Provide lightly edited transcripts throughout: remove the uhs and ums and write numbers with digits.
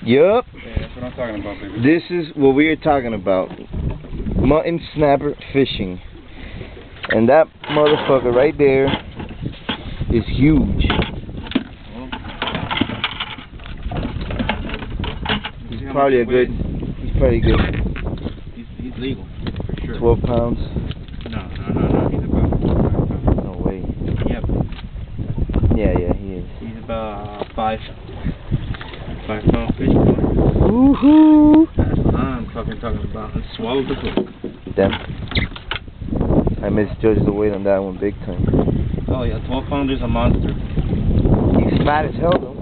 Yup. Yeah, that's what I'm talking about, baby. This is what we are talking about. Mutton snapper fishing. And that motherfucker right there is huge. He's probably he's pretty good. He's legal, for sure. 12 pounds. No. He's about... No way. Yep. Yeah, he is. He's about 5 pound fish, boy. Woohoo! That's what I'm fucking talking about. And swallow the hook. Damn. I misjudged the weight on that one big time. Oh yeah, 12 pounder is a monster. He's fat as hell though.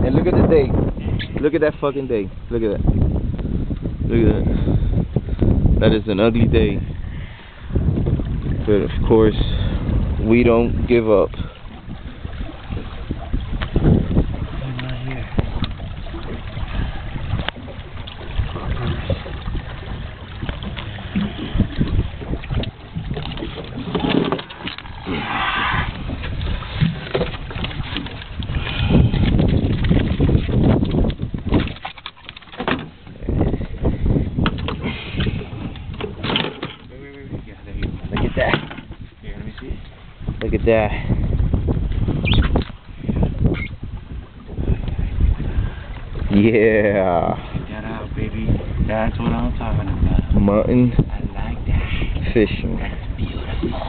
And look at the day. Look at that fucking day. Look at that. Look at that. That is an ugly day. But of course, we don't give up. Look at that. Here, let me see. Look at that. Yeah. Check that out, baby. That's what I'm talking about. Mutton I like that. fishing. That's beautiful.